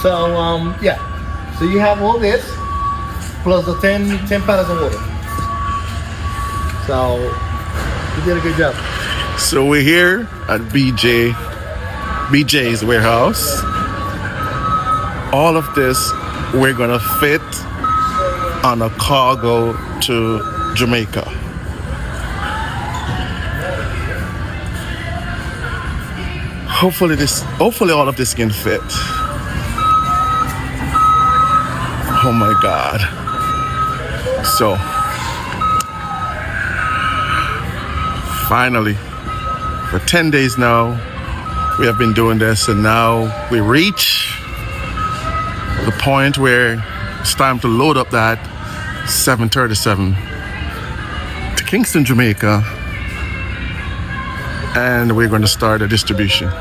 So yeah. So you have all this plus the 10 paddles of water. So you did a good job. So we're here at BJ's warehouse. All of this we're gonna fit on a cargo to Jamaica. Hopefully all of this can fit. Oh my God. So finally, for 10 days now, we have been doing this, and now we reach the point where it's time to load up that 737 to Kingston, Jamaica, and we're going to start a distribution.